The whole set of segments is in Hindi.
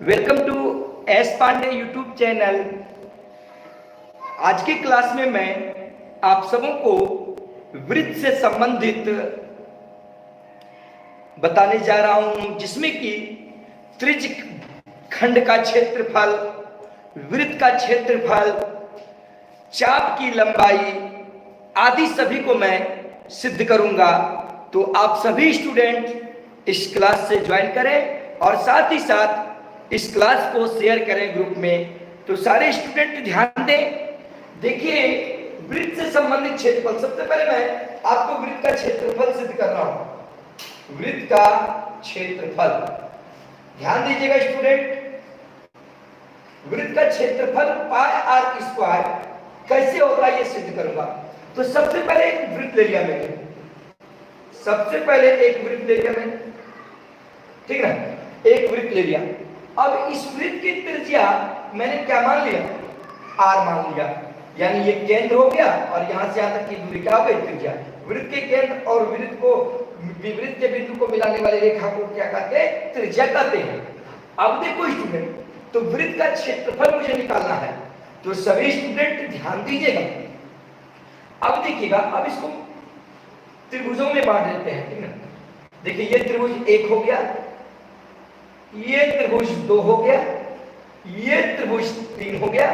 Welcome to S Pandey YouTube channel. आज की क्लास में मैं आप सबों को वृत्त से संबंधित बताने जा रहा हूं, जिसमें कि त्रिज्य खंड का क्षेत्रफल, वृत्त का क्षेत्रफल, चाप की लंबाई आदि सभी को मैं सिद्ध करूंगा। तो आप सभी स्टूडेंट इस क्लास से ज्वाइन करें और साथ ही साथ इस क्लास को शेयर करें ग्रुप में। तो सारे स्टूडेंट ध्यान दें। देखिए, वृत्त से संबंधित क्षेत्रफल, सबसे पहले मैं आपको वृत्त का क्षेत्रफल सिद्ध कर रहा हूं। वृत्त का क्षेत्रफल, ध्यान दीजिएगा स्टूडेंट। वृत्त का क्षेत्रफल पाई आर स्क्वायर कैसे होता है ये सिद्ध करूंगा। तो सबसे पहले एक वृत्त ले लिया मैंने, सबसे पहले एक वृत्त ले लिया मैंने, ठीक है, एक वृत्त ले लिया। अब इस वृत्त की त्रिज्या मैंने क्या मान लिया, आर मान लिया, यानी ये केंद्र हो गया और यहां से यहां तक की दूरी क्या हो गई, त्रिज्या। वृत्त के केंद्र और वृत्त को विवृत्त के बिंदु को मिलाने वाली रेखा को क्या कहते हैं, त्रिज्या कहते हैं। अब देखो स्टूडेंट, तो वृत्त का क्षेत्रफल मुझे निकालना है, तो सभी स्टूडेंट ध्यान दीजिएगा। अब देखिएगा, अब इसको त्रिभुजों में बांट देते हैं, ठीक है। देखिए, ये त्रिभुज 1 हो गया, ये त्रिभुज 2 हो गया, ये त्रिभुज 3 हो गया,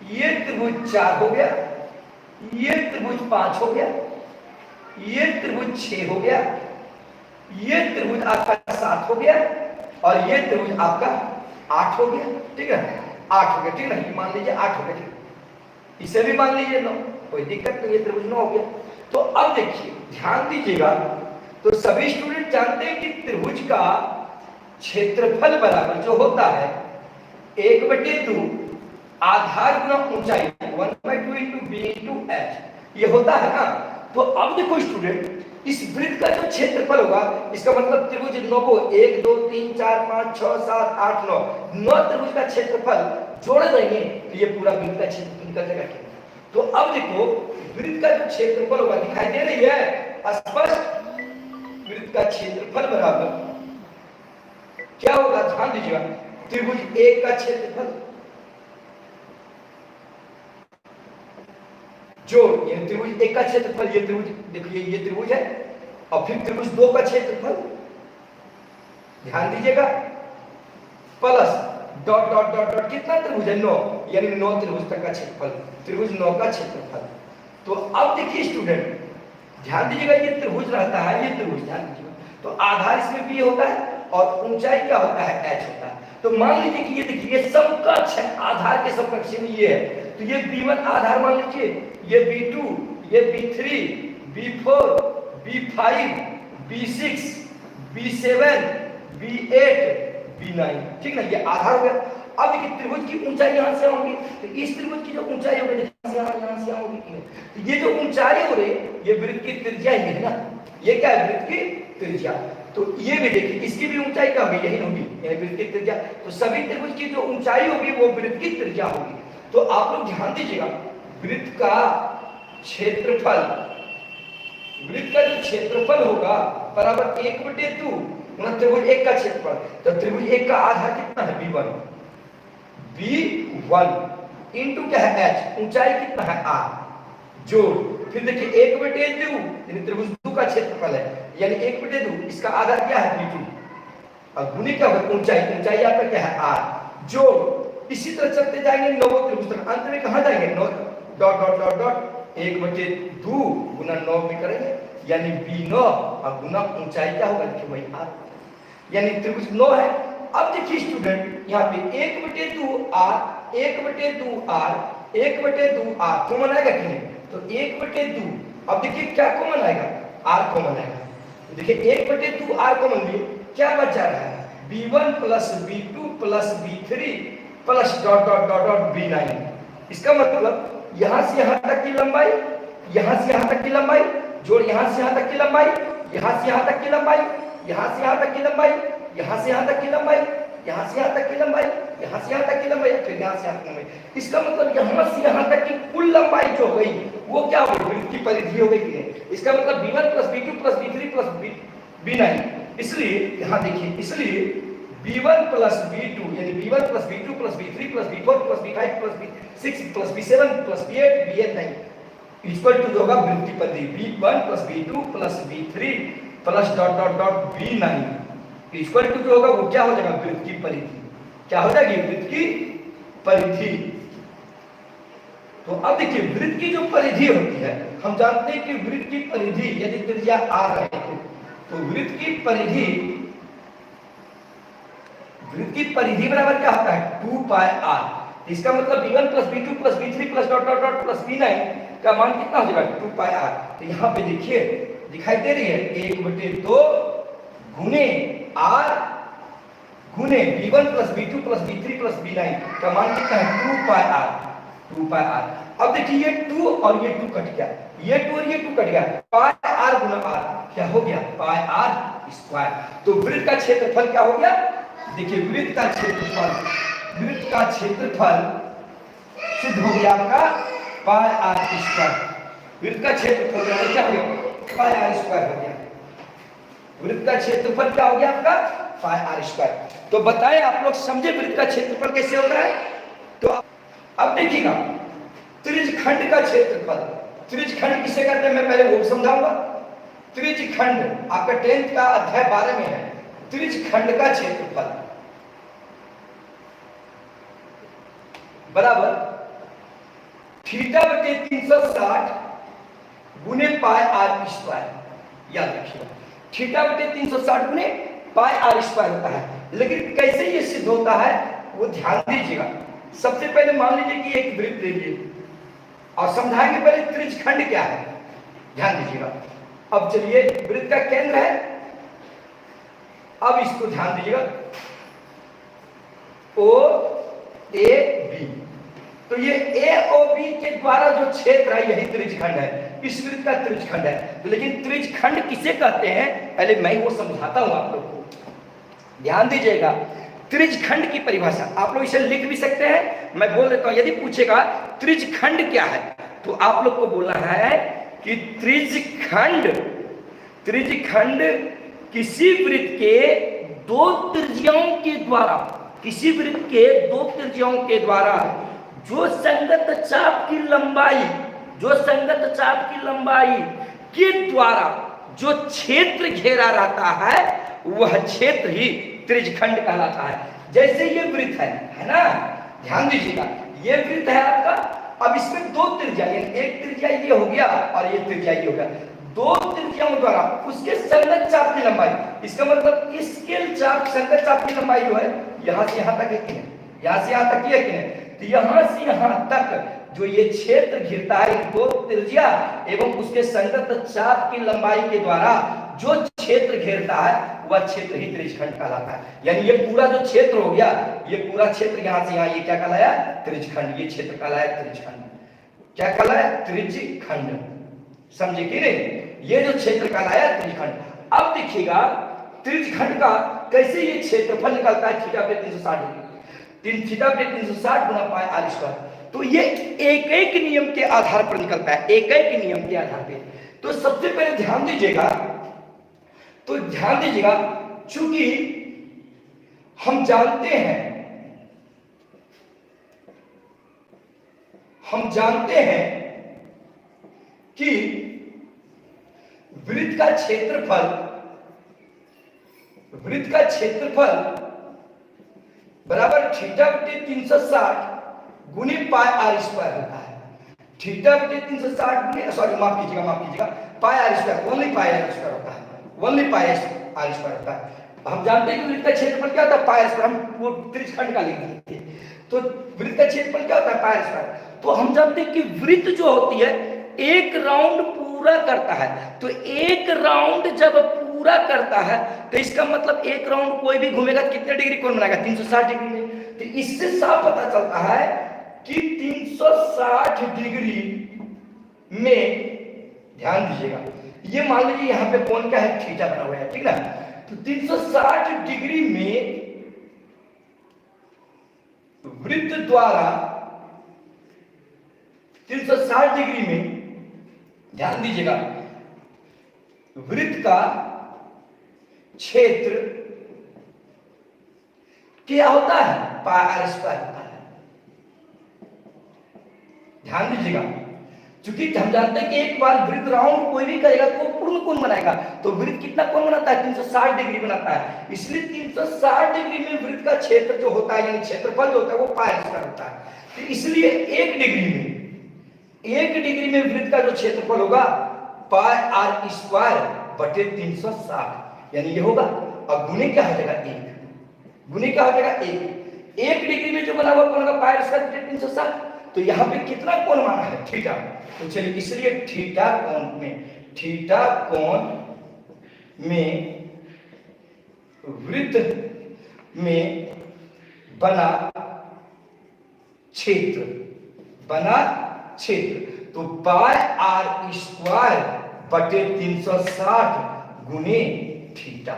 ये त्रिभुज 4 हो गया, ये त्रिभुज 5 हो गया, ये त्रिभुज 6 हो गया, ये त्रिभुज आपका 7 हो गया और ये त्रिभुज आपका 8 हो गया, ठीक है, 8 हो गया, ठीक है। मान लीजिए 8 हो गया, इसे भी मान लीजिए 9, कोई दिक्कत नहीं, ये त्रिभुज 9 हो गया। तो अब देखिए, ध्यान दीजिएगा, तो सभी स्टूडेंट जानते हैं कि त्रिभुज का क्षेत्रफल बराबर जो होता है 1/2 आधार गुना ऊंचाई 1/2 इंटू बी इंटू एच, ये होता है ना। तो अब देखो स्टूडेंट, इस वृत्त का जो क्षेत्रफल होगा, इसका मतलब त्रिभुज 9 को 1 2 3 4 5 6 7 8 9 त्रिभुज का क्षेत्रफल जोड़ देंगे तो ये पूरा वृत्त का क्षेत्रफल निकल जाएगा। तो अब देखो, वृत्त का जो क्षेत्रफल होगा, दिखाई दे रही है स्पष्ट, वृत्त का क्षेत्रफल बराबर क्या होगा, ध्यान दीजिएगा, त्रिभुज 1 का क्षेत्रफल जो ये त्रिभुज 1 का क्षेत्रफल, ये त्रिभुज देखिए, ये त्रिभुज है, और फिर त्रिभुज 2 का क्षेत्रफल, ध्यान दीजिएगा, plus dot dot dot dot कितना त्रिभुज है, 9, यानी 9 त्रिभुज तक का क्षेत्रफल, त्रिभुज 9 का क्षेत्रफल। तो अब देखिए स्टूडेंट, ध्यान दीजिएगा, ये त्रिभुज रहता है, ये त्रिभुज, ध्यान दीजिएगा, तो आधार इसमें भी होता है और ऊंचाई क्या होता है, h होता है। तो मान लीजिए कि ये देखिए, ये समकक्ष है, आधार के समकक्ष में ये है, तो ये B1 आधार मान लीजिए, ये B2, ये B3, B4, B5, B6, B7, B8, B9, ठीक है, ये आधार हो गया। अब देखिए, त्रिभुज की ऊंचाई यहां से होगी, तो इस त्रिभुज की जो ऊंचाई होगी यहां से होगी, तो ये जो ऊंचाई हो रही है, ये वृत्त की त्रिज्या ही है ना, ये क्या है, वृत्त की त्रिज्या। तो ये भी देखिए, इसकी भी ऊंचाई क्या होगी, यही होगी, यही वृत्त की त्रिज्या। तो सभी त्रिभुज की जो ऊंचाई होगी वो वृत्त की त्रिज्या होगी। तो आप लोग ध्यान दीजिएगा, वृत्त का क्षेत्रफल, वृत्त का जो क्षेत्रफल होगा बराबर 1/2 गुना त्रिभुज 1 का क्षेत्रफल। तो त्रिभुज 1 का आधार कितना है, B1, B1 इंटू क्या है, h, ऊंचाई कितना है, r, जोड़, फिर देखिए 1/2 यानी त्रिभुज 2 का क्षेत्रफल है, यानी 1/2, इसका आधार क्या है, B2, और गुने क्या होगा, ऊंचाई, ऊंचाई आपका क्या है, r, जोड़, इसी तरह चलते जाएंगे 9 त्रिभुज तक, अंत में कहां जाएंगे, 9 डॉट डॉट डॉट डॉट 1/2 गुना 9 में करेंगे, यानी B9 और गुना ऊंचाई क्या होगा, देखिए वही r, यानी त्रिभुज 9 है। अब देखिए स्टूडेंट, यहाँ पे 1/2r 1/2r 1/2r कॉमन आएगा कि नहीं, तो 1/2, अब देखिए क्या कॉमन आएगा, r कॉमन आएगा, तो देखिए 1/2r कॉमन लिए क्या बच जा रहा है, B1 plus B2 plus B3 plus dot dot dot dot B9। इसका मतलब यहां से यहां तक की लंबाई, यहां से यहां तक की लंबाई, जोड़ यहां से यहां तक की लंबाई, यहां से यहां तक की लंबाई, यहां से यहां तक की लंबाई, यहां से यहां तक की लंबाई, यहां से यहां तक की लंबाई, यहां से यहां तक की लंबाई, फिर यहां से यहां तक की लंबाई। इसका मतलब यहां से यहां तक की कुल लंबाई जो हो गई वो क्या हो गई, वृत्त की परिधि हो गई। इसका मतलब B1 plus B2 plus B3 plus B9। इसलिए यहां देखिए, इसलिए b1 प्लस b2 यानी b1 plus b2 plus b3 plus b4 plus b5 plus b6 plus b7 plus b8 bn9 equal to होगा वृत्त की परिधि b1 plus b2 plus b3 plus dot dot dot b9 equal to जो होगा वो क्या हो जाएगा, वृत्त की परिधि। क्या हो जाएगी, वृत्त की परिधि। तो अब देखिए वृत्त की जो परिधि होती है, हम जानते हैं कि वृत्त की परिधि यदि त्रिज्या r है तो वृत्त की परिधि बराबर क्या होता है, 2 पाई r। इसका मतलब b1 plus b2 plus b3 plus dot dot dot plus b9 का मान कितना हो जाएगा, 2 पाई r। तो यहाँ पे देखिए दिखाई दे रही है 1/2 गुने r गुने b1 plus b2 plus b3 plus b9 का मान कितना है, 2 पाई r। 2 पाई r। अब देखिए ये 2 और ये 2 कट गया, ये 2 और ये 2 कट गया, पाई r गुना r क्या हो गया, पाई r स्क्वायर। तो वृत्त का क्षेत्रफल क्या हो गया, देखिए वृत्त का क्षेत्रफल सिद्ध हो गया आपका पाई r स्क्वायर। वृत्त का क्षेत्रफल क्या हो गया, पाई r स्क्वायर हो गया। वृत्त का क्षेत्रफल क्या हो गया आपका, पाई r स्क्वायर। तो बताएं आप लोग समझे वृत्त का क्षेत्रफल कैसे होता है। तो अब देखिएगा त्रिज्यखंड का क्षेत्रफल, त्रिज्यखंड किसे कहते हैं मैं पहले वो समझाऊंगा। त्रिज्यखंड आपका 10th का अध्याय 12 में है। त्रिज्यखंड का क्षेत्रफल बराबर θ/360 गुने पाई r स्क्वायर। याद रखिएगा θ/360 गुने पाई r स्क्वायर होता है। लेकिन कैसे ये सिद्ध होता है वो ध्यान दीजिएगा। सबसे पहले मान लीजिए कि एक वृत्त ले लिए और समझाएंगे पहले त्रिज्यखंड क्या है, ध्यान दीजिएगा। अब चलिए वृत्त का केंद्र है, अब इसको ध्यान दीजिएगा ओ ए बी। तो ये ए ओ बी के द्वारा जो क्षेत्र है यही त्रिज्यखंड है, इस वृत्त का त्रिज्यखंड है। तो लेकिन त्रिज्यखंड किसे कहते हैं पहले मैं वो समझाता हूं आप लोग को, ध्यान दीजिएगा। त्रिज्यखंड की परिभाषा आप लोग इसे लिख भी सकते हैं, मैं बोल देता हूं। यदि पूछेगा त्रिज्यखंड क्या है तो आप लोग को बोलना है कि त्रिज्यखंड किसी वृत्त के दो त्रिज्याओं के द्वारा, किसी वृत्त के दो त्रिज्याओं के द्वारा जो संगत चाप की लंबाई के द्वारा जो क्षेत्र घेरा रहता है वह क्षेत्र ही त्रिज्यखंड कहलाता है। जैसे ये वृत्त है ना, ध्यान दीजिएगा, ये वृत्त है आपका। अब इसमें दो त्रिज्या, एक त्रिज्या ये हो गया और ये त्रिज्या ये हो गया, दो त्रिज्याओं द्वारा उसके संगत चाप की लंबाई। इसका मतलब इसके चाप, संगत चाप की लंबाई जो है यहां से यहां तक है, यहां से यहां तक है। तो यहां से यहां तक जो ये क्षेत्र घिरता है दो त्रिज्या एवं उसके संगत चाप की लंबाई के द्वारा जो क्षेत्र घेरता है वह क्षेत्र ही त्रिज्यखंड कहलाता है। यानी ये पूरा जो क्षेत्र हो गया, ये पूरा क्षेत्र यहां से यहां, ये क्या कहलाया, त्रिज्यखंड। ये क्षेत्र कहलाया त्रिज्यखंड। क्या कहलाया, त्रिज्यखंड। समझे कि नहीं, ये जो क्षेत्र कहलाया त्रिज्यखंड। अब देखिएगा त्रिज्यखंड का कैसे ये क्षेत्रफल निकलता है, θ/360 डिग्री, θ/360 गुना पाई r स्क्वायर। तो ये एक एक नियम के आधार पर निकलता है, एक एक नियम के आधार पे। तो सबसे पहले ध्यान दीजिएगा, चूंकि हम जानते हैं कि वृत्त का क्षेत्रफल बराबर θ/360 गुने पाई r स्क्वायर होता है। θ/360 गुने, सॉरी माफ कीजिएगा, पाई r स्क्वायर, ओनली पाई r स्क्वायर होता है, ओनली पाई r स्क्वायर होता है। हम जानते हैं कि वृत्त का क्षेत्रफल क्या होता है, पाई r स्क्वायर। हम वो त्रिज्यखंड का लिख देते हैं। तो वृत्त का क्षेत्रफल क्या होता है, पाई r स्क्वायर। तो हम जानते हैं कि वृत्त जो होती है एक राउंड पूरा करता है। तो एक राउंड जब पूरा करता है तो इसका मतलब एक राउंड कोई भी घूमेगा कितने डिग्री कोण बनाएगा, 360 डिग्री में। तो इससे साफ पता चलता है कि 360 डिग्री में, ध्यान दीजिएगा, ये मान लीजिए यहाँ पे कोण क्या है, थीटा बना हुआ है, ठीक ना। तो 360 डिग्री में वृत्त द्वारा 360 डिग्री में, ध्यान दीजिएगा, वृत्त का क्षेत्र क्या होता है, पाई आर स्क्वायर होता है। ध्यान दीजिएगा, क्योंकि हम जानते हैं कि एक बार वृत्त राउंड कोई भी करेगा तो पूर्ण कोण बनाएगा। तो वृत्त कितना कोण बनाता है, 360 डिग्री बनाता है। इसलिए 360 डिग्री में वृत्त का क्षेत्र जो होता है, यानी क्षेत्रफल जो होता है वो पाई आर स्क्वायर होता है। तो इसलिए 1 डिग्री में वृत्त का जो क्षेत्रफल होगा पाई आर स्क्वायर बटे 360, यानी ये होगा। और गुने क्या हो जाएगा, 1 गुने क्या हो जाएगा, 1 डिग्री में जो बना हुआ कोण का पाई आर स्क्वायर बटे 360। तो यहाँ पे कितना कोण माना है, थीटा। तो चलिए, इसलिए थीटा कोण में वृत्त में बना क्षेत्र तो पाई आर स्क्वायर बटे 360 गुने थीटा।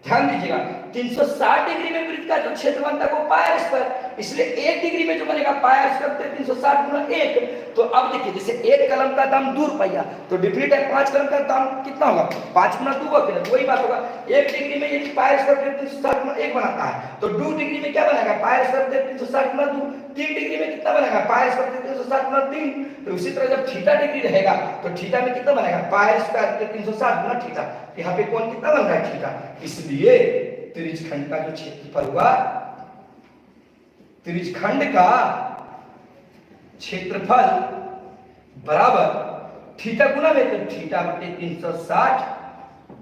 ध्यान दीजिएगा, 360 डिग्री में वृत्त का जो क्षेत्र बनता है वो पाई आर स्क्वायर। इसलिए 1 डिग्री में जो बनेगा पाई आर स्क्वायर 360 गुना 1। तो अब देखिए, जैसे 1 कलम का दाम 2 रुपया, तो डिफिनिट है 5 कलम का दाम कितना होगा, 5 गुना 2 होगा, वही बात होगा। 1 डिग्री में यदि पाई आर स्क्वायर 360 गुना 1 बनाता है, तो 2 डिग्री में क्या बनेगा, पाई आर स्क्वायर 360 गुना 2। 3 डिग्री में कितना बनेगा, पाई आर स्क्वायर 360 गुना 3। तो उसी तरह जब थीटा डिग्री रहेगा तो थीटा में कितना बनेगा, पाई आर स्क्वायर 360 गुना थीटा। यहाँ पे कोण कितना बन रहा है, थीटा। इसलिए त्रिज्यखंड का जो क्षेत्रफल हुआ, त्रिज्यखंड का क्षेत्रफल बराबर थीटा गुना में, तो थीटा बटे 360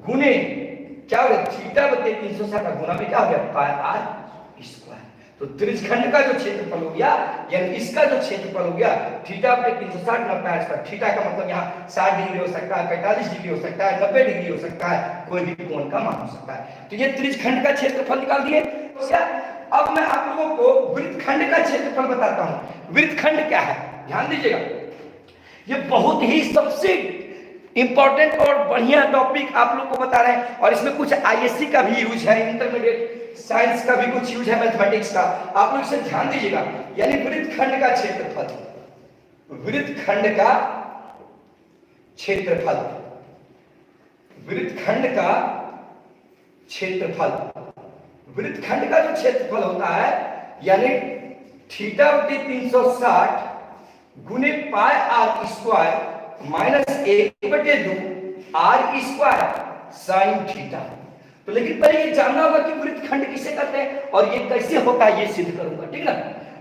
गुने क्या हो गया, थीटा बटे 360 का गुना में क्या हो गया, पाई आर स्क्वायर। तो त्रिज्यखंड का जो क्षेत्रफल हो गया, यानी इसका जो क्षेत्रफल हो गया थीटा बटे 360 गुना पाई आर स्क्वायर। थीटा का मतलब यहाँ 60 डिग्री हो सकता है, 45 डिग्री हो सकता है, 90 डिग्री हो सकता है, कोई भी कोण का मान हो सकता है। तो ये त्रिज्यखंड का क्षेत्रफल निकाल दिए। अब मैं आप लोगों को वृत्तखंड का क्षेत्रफल बताता हूं। वृत्तखंड क्या है, ध्यान दीजिएगा, ये बहुत ही सबसे इंपॉर्टेंट और बढ़िया टॉपिक आप लोग को बता रहे हैं। और इसमें कुछ आईएससी का भी यूज है, इंटरमीडिएट साइंस का भी कुछ यूज है, मैथमेटिक्स का। आप लोग इसे ध्यान दीजिएगा। यानी वृत्तखंड का क्षेत्रफल, वृत्तखंड का क्षेत्रफल, वृत्तखंड का क्षेत्रफल, वृत्तखंड का जो क्षेत्रफल होता है, यानी थीटा बटे 360 गुने पाई आर स्क्वायर माइनस 1 बटे 2 आर स्क्वायर साइन थीटा। तो लेकिन पहले ये जानना होगा कि वृत्तखंड किसे कहते हैं और ये कैसे होता है, ये सिद्ध करूंगा, ठीक ना।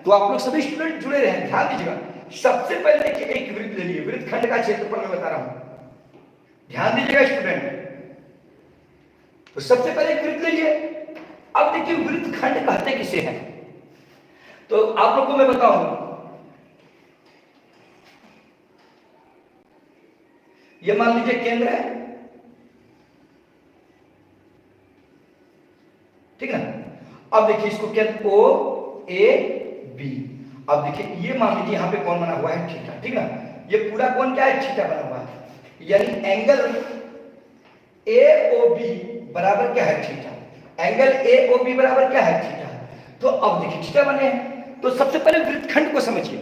तो आप लोग सभी स्टूडेंट जुड़े रहे, ध्यान दीजिएगा। सबसे पहले देखिए, एक वृत्त ले लिए, वृत्तखंड का क्षेत्रफल मैं बता रहा हूं, ध्यान दीजिएगा स्टूडेंट। तो सबसे पहले एक वृत्त ले लिए। अब देखिए वृत्तखंड कहते किसे हैं, तो आप लोग को मैं बताऊंगा। ये मान लीजिए केंद्र है, ठीक है। अब देखिए इसको केंद्र ओ ए बी। अब देखिए ये मान लीजिए यहां पे कौन बना हुआ है, थीटा, ठीक है। ये पूरा कौन क्या है, थीटा बना हुआ है, यानी एंगल ए ओ बी बराबर क्या है, theta. Angle A O B बराबर क्या है, थीटा। तो अब देखिए थीटा बने हैं। तो सबसे पहले वृत्तखंड को समझिए।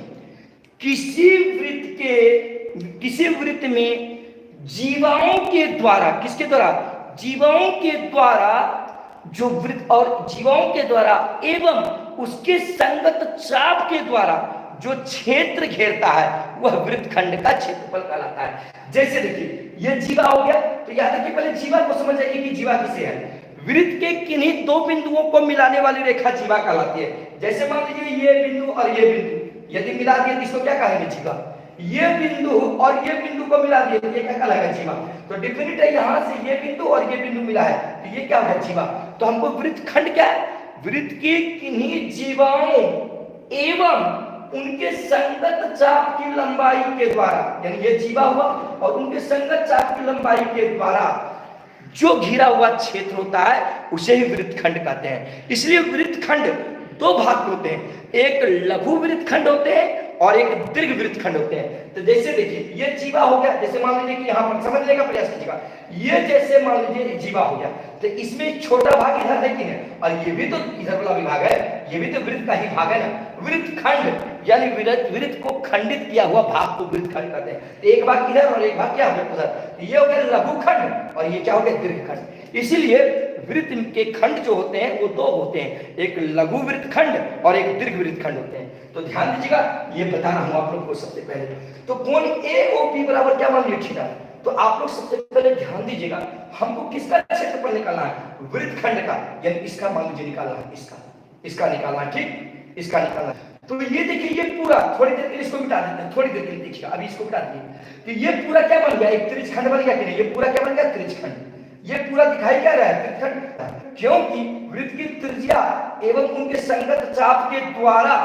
किसी वृत्त में जीवाओं के द्वारा, किसके द्वारा, जीवाओं के द्वारा जो वृत्त, और जीवाओं के द्वारा एवं उसके संगत चाप के द्वारा जो क्षेत्र घेरता है वह वृत्तखंड का क्षेत्रफल कहलाता है। जैसे देखिए ये जीवा हो गया, तो याद रखिए पहले जीवा को समझ जाइए कि जीवा किसे है। वृत्त के किन्हीं दो बिंदुओं को मिलाने वाली रेखा जीवा कहलाती है। जैसे मान लीजिए ये बिंदु और ये बिंदु यदि मिला दिए तो इसको क्या कहेंगे, जीवा। ये बिंदु और ये बिंदु को मिला दिए तो ये क्या कहलाएगा, जीवा। तो डिफिनिट है यहां से ये बिंदु और ये बिंदु मिला है तो ये क्या हो गया, जीवा। तो हमको वृत्तखंड क्या है, वृत्त के किन्हीं जीवाओं एवं उनके संगत चाप की लंबाई के द्वारा, यानी ये जीवा हुआ और उनके संगत चाप की लंबाई के द्वारा जो घिरा हुआ क्षेत्र होता है उसे ही वृत्तखंड कहते हैं। इसलिए वृत्तखंड दो भाग होते हैं, एक लघु वृत्तखंड होते हैं और एक दीर्घ वृत्तखंड होते हैं। तो जैसे देखिए ये जीवा हो गया, जैसे मान लीजिए कि यहाँ पर समझने का प्रयास कीजिएगा। ये जैसे मान लीजिए जीवा हो गया तो इसमें एक छोटा भाग इधर है कि नहीं, और ये भी तो इधर वाला विभाग है, ये भी तो वृत्त का ही भाग है ना। वृत्तखंड यानी वृत्त को खंडित किया हुआ भाग को वृत्तखंड कहते हैं। एक भाग इधर और एक भाग क्या हो गया उधर, ये हो गया लघुखंड और ये क्या हो गया, दीर्घखंड। इसीलिए वृत्त के खंड जो होते हैं वो दो होते हैं, एक लघु वृत्त खंड और एक दीर्घ वृत्त खंड होते हैं। तो ध्यान दीजिएगा, ये बता रहा हूं आप लोग को सबसे पहले। तो कोण AOP बराबर क्या मान लिया थीटा। तो आप लोग सबसे पहले ध्यान दीजिएगा, हमको किसका क्षेत्रफल निकालना है, वृत्त खंड का, यानी इसका मान लीजिए निकालना है, इसका निकालना है, ठीक, इसका निकालना है। तो ये देखिए, ये पूरा, थोड़ी देर के लिए इसको मिटा देते हैं, थोड़ी देर के लिए देखिए, अभी इसको मिटा दिए। तो ये पूरा क्या बन गया, एक त्रिज्य खंड बन गया कि नहीं, ये पूरा क्या बन गया, त्रिज्य खंड। ये पूरा दिखाई क्या रहा है, त्रिज्य खंड, क्योंकि वृत्त की त्रिज्या एवं उनके संगत चाप के द्वारा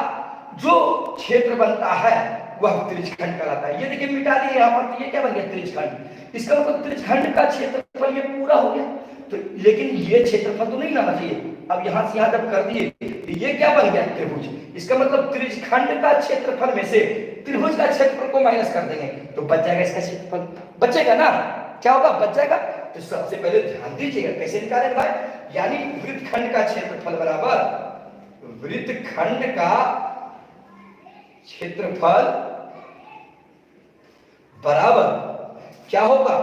जो क्षेत्र बनता है वह त्रिज्य खंड कहलाता है। ये देखिए मिटा दिए यहाँ पर, तो ये क्या बन गया, त्रिज्य खंड। इसका मतलब त्रिज्य खंड का क्षेत्रफल ये पूरा हो गया। तो लेकिन ये क्षेत्रफल तो नहीं लाना चाहिए, अब यहां से यहां जब कर दिए तो ये क्या बन गया, त्रिभुज। इसका मतलब त्रिज्य खंड का क्षेत्रफल में से त्रिभुज का क्षेत्रफल को माइनस कर देंगे तो बच जाएगा इसका क्षेत्रफल, बचेगा ना, क्या होगा, बच जाएगा। तो सबसे पहले ध्यान दीजिएगा कैसे निकालेंगे भाई, यानी वृत्त खंड का क्षेत्रफल बराबर वृत्त खंड का क्षेत्रफल बराबर क्या होगा,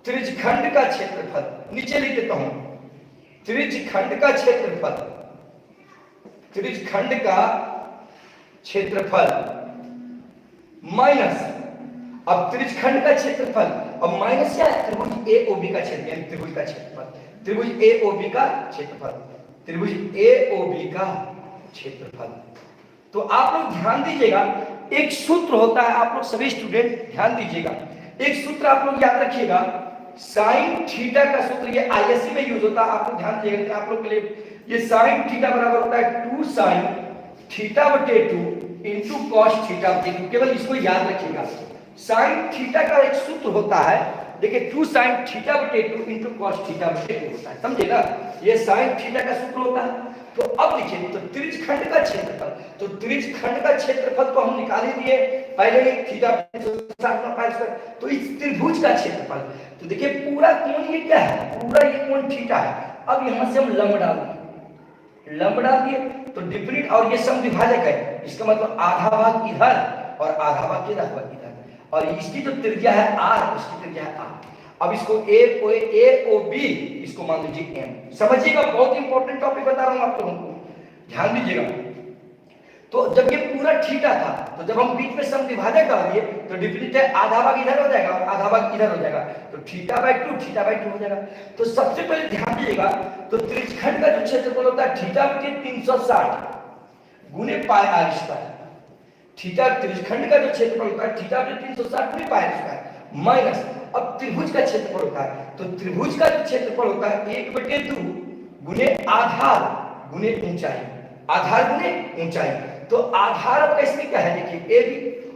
त्रिज्य खंड का क्षेत्रफल। नीचे लिख देता हूं, त्रिज्य खंड का क्षेत्रफल, त्रिज्य खंड का क्षेत्रफल माइनस, अब त्रिज्य खंड का क्षेत्रफल अब माइनस क्या है, त्रिभुज AOB का क्षेत्र, यानी त्रिभुज का क्षेत्रफल, त्रिभुज AOB का क्षेत्रफल, त्रिभुज AOB का क्षेत्रफल। तो आप लोग ध्यान दीजिएगा, एक सूत्र होता है, आप लोग सभी स्टूडेंट ध्यान दीजिएगा, एक सूत्र आप लोग याद रखिएगा, साइन थीटा का सूत्र, ये ISC में यूज होता है, आप लोग ध्यान दीजिएगा आप लोग के लिए। ये साइन थीटा बराबर होता है 2 साइन थीटा बटे 2 इंटू कॉस थीटा बटे 2, केवल इसको याद रखिएगा। साइन थीटा का एक सूत्र होता है, देखिए 2 साइन थीटा बटे 2 इंटू कॉस थीटा बटे 2 होता है, समझे ना, ये साइन थीटा का सूत्र होता है। तो अब देखिए, तो त्रिज्य खंड का क्षेत्रफल, तो त्रिज्य खंड का क्षेत्रफल तो हम निकाल ही दिए पहले ही, थीटा तो इस त्रिभुज का क्षेत्रफल, तो देखिए पूरा कोण ये क्या है, पूरा ये कोण थीटा है। अब यहां से हम लंब डाल दिए, लंब डाल दिए तो डिफरेंट, और ये समद्विभाजक है, इसका मतलब आधा भाग इधर और आधा भाग इधर, और इसकी जो त्रिज्या है r, इसकी त्रिज्या है r। अब इसको AOB, इसको मान लीजिए m। समझिएगा, बहुत इंपॉर्टेंट टॉपिक बता रहा हूं आप लोगों को, ध्यान दीजिएगा। तो जब ये पूरा थीटा था, तो जब हम बीच में समद्विभाजक डाल दिए तो डिफरेंट है, आधा भाग इधर हो जाएगा और आधा भाग इधर हो जाएगा, तो थीटा/2 हो जाएगा। तो सबसे पहले ध्यान दीजिएगा, तो त्रिज्यखंड का जो क्षेत्रफल होता है θ/360 गुने पाई r², थीटा त्रिज्यखंड का जो क्षेत्रफल होता है θ/360 गुने पाई r² माइनस, अब त्रिभुज का क्षेत्रफल होता है, तो त्रिभुज का जो क्षेत्रफल होता है 1/2 गुने आधार गुने ऊंचाई, आधार गुने ऊंचाई। तो आधार आपका इसमें क्या है, देखिए AB,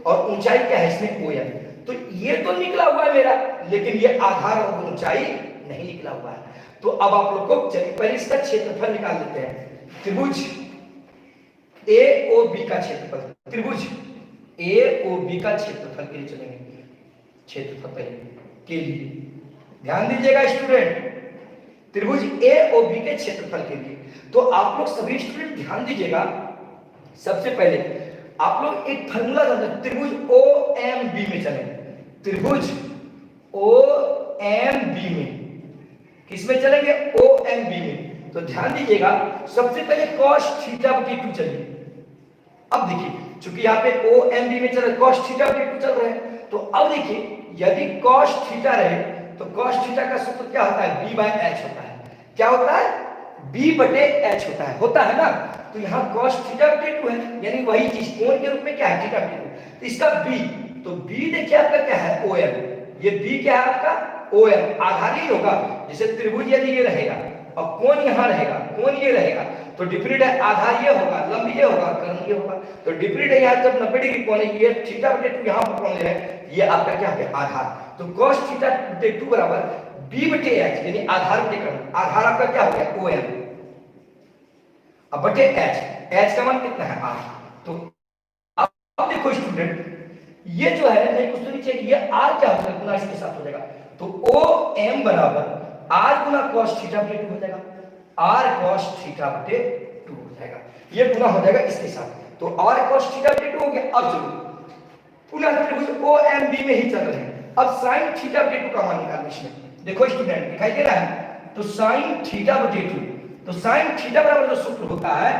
और ऊंचाई क्या है इसमें OM। तो ये तो निकला हुआ है मेरा, लेकिन ये आधार और ऊंचाई नहीं निकला हुआ है। तो अब आप लोग को चलिए पहले इसका क्षेत्रफल निकाल लेते हैं। त्रिभुज AOB का क्षेत्रफल, त्रिभुज AOB का क्षेत्रफल के लिए चलेंगे, क्षेत्रफल पहले के लिए ध्यान दीजिएगा स्टूडेंट, त्रिभुज AOB के क्षेत्रफल के लिए। तो आप लोग सभी स्टूडेंट ध्यान दीजिएगा, सबसे पहले आप लोग एक फार्मूला जानते हैं, त्रिभुज OMB में चलें, त्रिभुज OMB में, किसमें चलेंगे, OMB में। तो ध्यान दीजिएगा, सबसे पहले cos θ/2 चलिए। अब देखिए, चूंकि यहाँ पे OMB में चल रहा है, cos θ/2 चल रहा है, तो अब देखिए यदि cos θ रहे तो cos θ का सूत्र क्या होता है, B/H होता है। क्या होता है, B/H होता है ना। तो यहाँ cos θ/2 है, यानी वही चीज कोण के रूप में क्या है, θ/2, तो इसका B, तो B देखिए आपका क्या है, OM, ये B क्या है आपका, OM, आधार ही होगा। जैसे त्रिभुज यदि ये रहेगा और कोण यहाँ रहेगा, कोण ये रहेगा, तो डिफरेंट है, आधार ये होगा, लंब ये होगा, कर्ण ये होगा। तो डिफरेंट है, यहाँ जब 90 डिग्री कोण है, ये θ/2 यहाँ पर कोण ले रहे हैं, ये आपका क्या है, आधार। तो cos θ/2 बराबर B/H, यानी आधार बटे कर्ण, आधार आपका क्या हो गया, OM, अब बटे H का मान कितना है, R। तो अब देखो स्टूडेंट, ये जो है नहीं कुछ तो नहीं चाहिए, ये R क्या हो जाएगा, गुना इसके साथ हो जाएगा। तो OM बराबर R गुना cos θ/2 हो जाएगा, R cos θ/2 हो जाएगा, ये गुना हो जाएगा इसके साथ। तो R cos θ/2 हो गया। अब चलो पुनः त्रिभुज OMB में ही चल रहे हैं, अब sin θ/2 का मान निकालना इसमें। देखो स्टूडेंट, दिखाई दे रहा है, तो साइन थीटा बटे 2, तो साइन थीटा बराबर जो सूत्र होता है,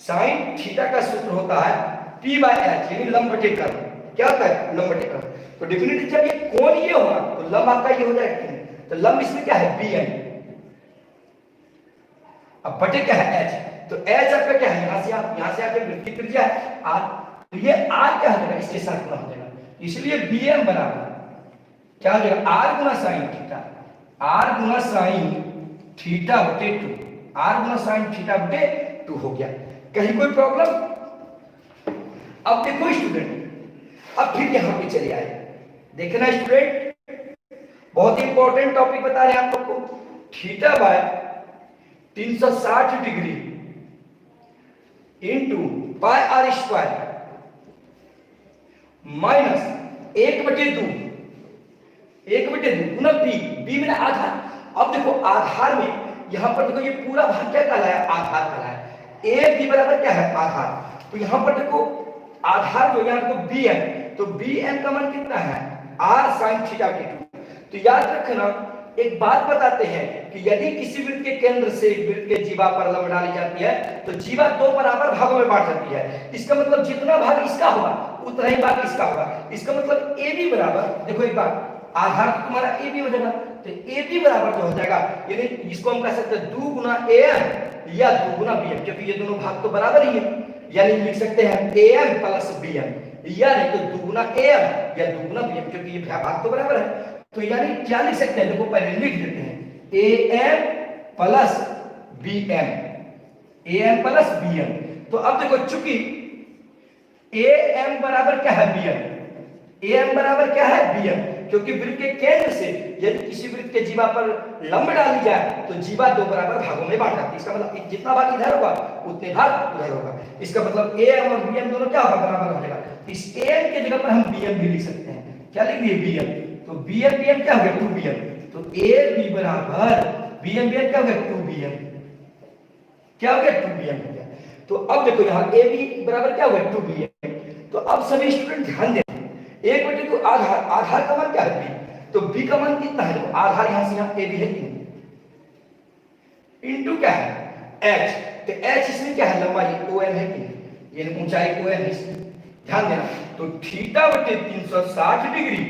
साइन थीटा का सूत्र होता है P बाय H, यानी लंब बटे कर्ण। क्या होता है? लंब बटे कर्ण। तो डेफिनेटली जब ये कोण ये होगा तो लंब आपका ये हो जाएगा, तो लंब इसमें क्या है? BN। अब बटे क्या है? H। तो H आपका क्या है? यहां से आपके वृत्त की त्रिज्या है R, तो ये R क्या हो जाएगा? इसके साथ गुणा हो जाएगा, इसलिए BM बराबर क्या हो जाएगा? R गुना साइन थीटा, R गुना साइन थीटा बटे 2, R गुना साइन थीटा बटे 2 हो गया। कहीं कोई प्रॉब्लम? अब देखो स्टूडेंट, अब फिर यहां पे चले आए, देखना स्टूडेंट, बहुत ही इंपॉर्टेंट टॉपिक बता रहे हैं आप लोग को। Theta by 360 degree into pi are square minus 1/2 गुना बी में आधार। अब देखो आधार में यहां पर देखो ये पूरा भाग क्या कहलाया? आधार कहलाया। ए बी बराबर क्या है? आधार। तो यहां पर देखो आधार जो यहाँ देखो बी एम, तो बी एम का मान कितना है? आर साइन थीटा के 2। तो याद रखना, एक बात बताते हैं कि यदि किसी वृत्त के केंद्र से वृत्त के जीवा पर लंब डाली जाती है तो जीवा 2 बराबर भागों में बांट जाती है। इसका मतलब जितना भाग इसका होगा उतना ही भाग इसका होगा। इसका मतलब ए बी बराबर, देखो एक बात, आधार तो तुम्हारा ए बी हो जाएगा, तो ए बी बराबर जो हो जाएगा, यानी इसको हम कह सकते हैं 2 गुना ए एम या 2 गुना बी एम, क्योंकि ये दोनों भाग तो बराबर ही है। यानी लिख सकते हैं A M plus B M, या नहीं तो 2 गुना ए एम या 2 गुना बी एम, क्योंकि ये भाग तो बराबर है। तो यानी क्या लिख सकते हैं? देखो पहले लिख देते हैं A M plus B M, A M plus B M. तो अब देखो चूंकि ए एम बराबर क्या है? बी एम, ए एम बराबर क्या है? बी एम, क्योंकि वृत्त के केंद्र से यदि किसी वृत्त के जीवा पर लंब डाली जाए तो जीवा 2 बराबर भागों में बांट जाती है। इसका मतलब जितना भाग इधर होगा उतने भाग उधर होगा। इसका मतलब ए एम और बी एम दोनों क्या होगा? बराबर हो जाएगा। इस ए एम के जगह पर हम बी एम भी लिख सकते हैं। क्या लिख दिए? B M. तो बी एम क्या हो गया? 2 बी एम। तो ए बी बराबर बी एम क्या हो गया? 2 बी एम। क्या हो गया? 2 बी एम हो गया। तो अब देखो यहाँ ए बी बराबर क्या हो गया? 2 बी एम। तो अब सभी स्टूडेंट ध्यान दें, 1/2 आधार, आधार का मान क्या है? बी। तो बी का मान कितना है? तो आधार यहां से यहां ए बी है, इनटू क्या है? एच। तो एच इसमें क्या है? लंबाई ओ एम है, ये ऊंचाई ओ एम है इसमें, ध्यान देना। तो थीटा बटे 360 degree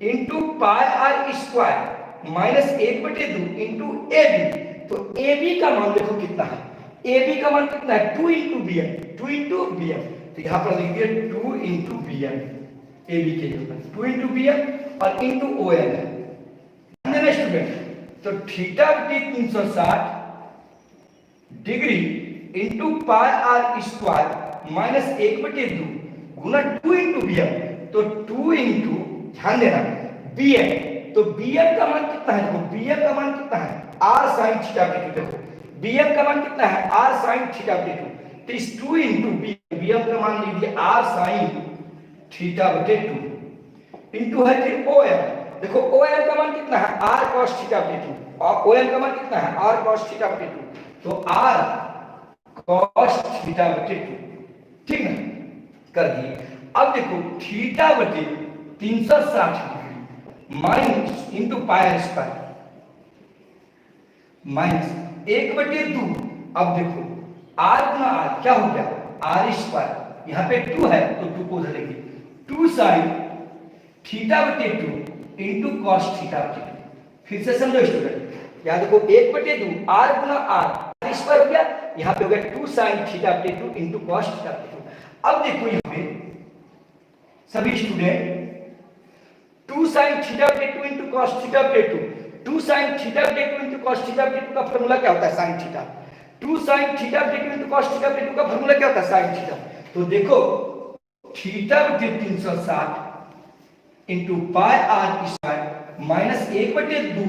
into pi are square minus 1/2 into A B. तो ए बी का मान देखो कितना है? ए बी का मान कितना है? 2 into B M, 2 into B M. तो यहां पर लिख दिया 2 into B M, A B के ऊपर 2 इंटू बी एम और इंटू ओ एम है। ध्यान देना स्टूडेंट, तो थीटा बटे 360 degree into pi are square minus 1/2 गुना 2 इंटू बी एम। तो 2 इंटू, ध्यान देना, बी एम। तो बी एम का मान कितना है? देखो बी एम का मान कितना है? आर साइन थीटा बटे 2। देखो बी एम का मान कितना है? आर साइन थीटा बटे 2। तो इस 2 इंटू बी एम का मान लीजिए आर साइन थीटा बटे 2 इंटू है फिर ओ एम। देखो ओ एम का मान कितना है? आर कॉस थीटा बटे 2, और ओ एम का मान कितना है? आर कॉस थीटा बटे 2। तो आर कॉस थीटा बटे 2, ठीक है, कर दिए। अब देखो थीटा बटे 360 degree minus into pi square minus 1/2। अब देखो आर गुना आर क्या हो गया? आर स्क्वायर, यहाँ पे 2 है तो 2 को उधर लेंगे, 2 साइन थीटा बटे 2 इंटू कॉस थीटा बटे 2। फिर से समझो स्टूडेंट, यहाँ देखो 1/2 आर गुना आर स्क्वायर हो गया, यहाँ पे हो गया 2 साइन थीटा बटे 2 इंटू कॉस थीटा बटे 2। अब देखो यहाँ पे सभी स्टूडेंट 2 साइन थीटा बटे 2 इंटू कॉस थीटा बटे 2, 2 साइन थीटा बटे 2 इंटू कॉस थीटा बटे 2 का फॉर्मूला क्या होता है? Sine theta. 2 साइन थीटा बटे 2 इंटू कॉस थीटा बटे 2 का फॉर्मूला क्या होता है? Sine theta. तो देखो थीटा बटे 360 into pi are square minus 1/2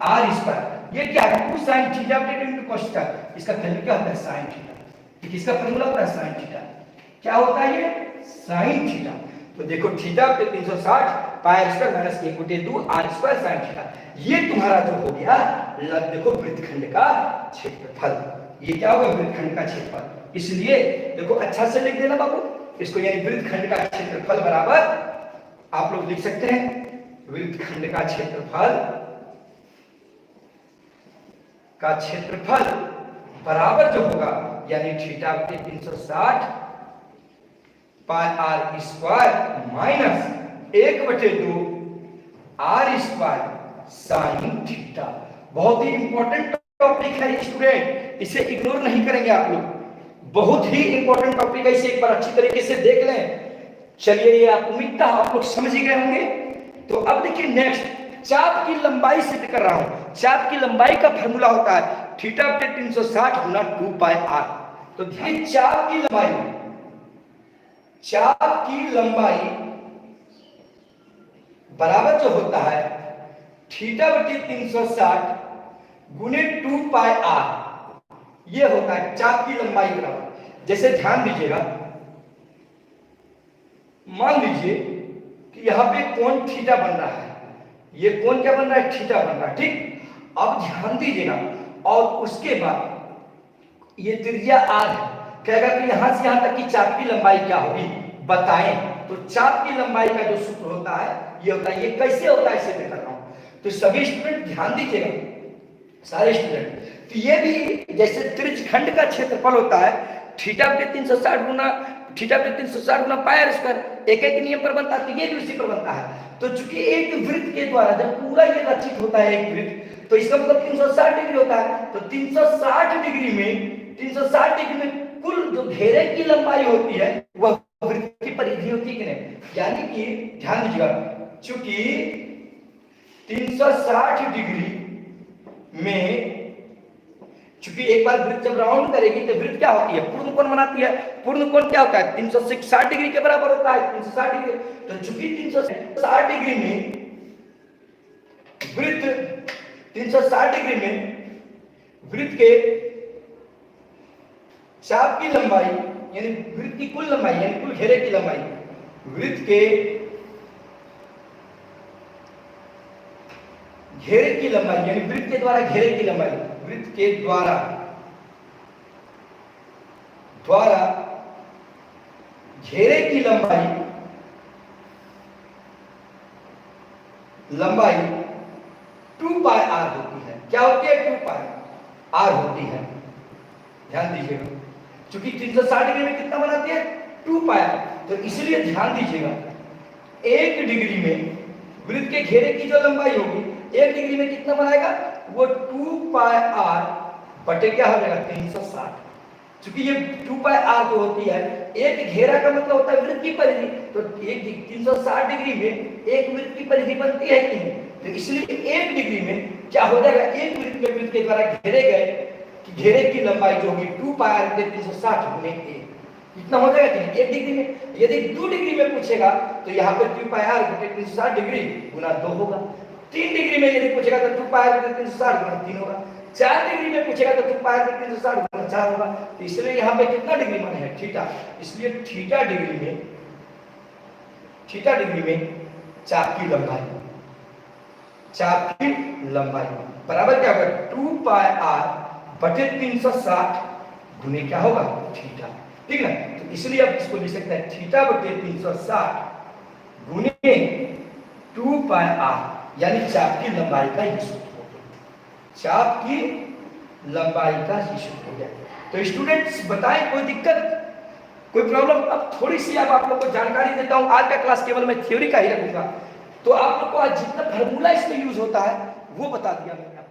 r square, ये क्या है? 2 साइन थीटा बटे 2 इंटू कॉस थीटा, इसका फॉर्मूला क्या होता है? Sine theta. किसका फॉर्मूला होता है? Sine theta. क्या होता है ये? Sine theta. तो देखो थीटा बटे 360 pi are square minus 1/2 r square sine theta, ये तुम्हारा जो हो गया देखो वृत्तखंड का क्षेत्रफल। ये क्या होगा? वृत्तखंड का क्षेत्रफल। इसलिए देखो अच्छा से लिख देना बाबू इसको, यानी वृत्तखंड का क्षेत्रफल बराबर आप लोग लिख सकते हैं वृत्तखंड का क्षेत्रफल का क्षेत्रफल बराबर जो होगा यानी थीटा बटे 360 pi are square minus 1/2 r square sine theta. बहुत ही इंपॉर्टेंट टॉपिक है स्टूडेंट, इसे इग्नोर नहीं करेंगे आप लोग। बहुत ही इंपॉर्टेंट टॉपिक है, इसे एक बार अच्छी तरीके से देख लें। चलिए, ये आप उम्मीद आप लोग समझ ही गए होंगे। तो अब देखिए नेक्स्ट, चाप की लंबाई सिद्ध कर रहा हूं। चाप की लंबाई का फॉर्मूला होता है थीटा बटे 360 गुना 2 पाई आर। तो देखिए चाप की लंबाई बराबर जो होता है थीटा बटे 360 गुने 2 पाई आर, ये होता है चाप की लंबाई बराबर। जैसे ध्यान दीजिएगा, मान लीजिए कि यहां पे कोण थीटा बन रहा है, ये कोण क्या बन रहा है, थीटा बन रहा है, ठीक। अब ध्यान दीजिएगा, और उसके बाद ये त्रिज्या आर है, कहेगा कि यहां से यहां तक की चाप की लंबाई क्या होगी बताएं। तो चाप की लंबाई का जो सूत्र होता है ये होता है, ये कैसे होता है इसे मैं कर रहा हूं। तो सभी स्टूडेंट ध्यान दीजिएगा, सारे स्टूडेंट। तो ये भी जैसे त्रिज्यखंड का क्षेत्रफल होता है थीटा बटे 360 गुना पाई आर स्क्वायर, एक एक नियम पर बनता है, तो ये भी उसी पर बनता है। तो चूंकि एक वृत्त के द्वारा जब पूरा ये रचित होता है एक वृत्त, तो इसका मतलब 360 डिग्री होता है। तो 360 डिग्री में कुल जो घेरे की लंबाई होती है वह वृत्त की परिधि होती है कि नहीं। यानी कि ध्यान दीजिएगा, चूंकि 360 डिग्री में चूंकि एक बार वृत्त जब राउंड करेगी तो वृत्त क्या होती है, पूर्ण कोण बनाती है। पूर्ण कोण क्या होता है, 360 डिग्री के बराबर होता है, 360 डिग्री। तो चूंकि 360 डिग्री में वृत्त 360 डिग्री में वृत्त के चाप की लंबाई यानी वृत्त की कुल लंबाई यानी कुल घेरे की लंबाई, वृत्त के घेरे की लंबाई यानी वृत्त के द्वारा घेरे की लंबाई, वृत्त के द्वारा घेरे की लंबाई 2 पाई आर होती है। क्या होती है, 2 पाई आर होती है। ध्यान दीजिएगा, क्योंकि 360 डिग्री में कितना बनाती है, 2 पाई आर। तो इसलिए ध्यान दीजिएगा, 1 डिग्री में वृत्त के घेरे की जो लंबाई होगी 1 डिग्री में कितना बनाएगा, वो 2 पाई आर बटे क्या हो जाएगा 360। क्योंकि ये 2 पाई आर जो होती है, एक घेरा का मतलब होता है वृत्त की परिधि। तो 360 डिग्री में एक वृत्त की परिधि बनती है कि नहीं। तो इसलिए 1 डिग्री में क्या हो जाएगा, एक वृत्त में वृत्त के द्वारा घेरे गए कि घेरे की लंबाई जो होगी 2 पाई आर बटे 360 गुने 1, इतना हो जाएगा कि 1 डिग्री में। यदि 2 डिग्री में पूछेगा तो यहाँ पे 2 पाई आर बटे 360 डिग्री गुना 2 होगा। 3 डिग्री में यदि पूछेगा तो 2 पाई आर बटे 360 गुना 3 होगा। 4 डिग्री में पूछेगा तो 2 पाई आर बटे 360 गुना 4 होगा। तो इसलिए यहाँ पे कितना डिग्री माने है, थीटा। इसलिए थीटा डिग्री में चाप की लंबाई बराबर क्या होगा, 2 पाई आर बटे 360 गुने क्या होगा, थीटा। ठीक है ना। तो इसलिए अब इसको लिख सकते हैं थीटा बटे 360 गुने 2 पाई आर, यानी चाप की लंबाई का ही सूत्र हो गया। चाप की लंबाई का ही सूत्र हो गया। तो स्टूडेंट्स बताएं, कोई दिक्कत, कोई प्रॉब्लम। अब थोड़ी सी अब आप लोग को जानकारी देता हूं। आज का क्लास केवल मैं थ्योरी का ही रखूंगा, तो आप लोग को आज जितना फार्मूला इसमें यूज होता है वो बता दिया मैंने।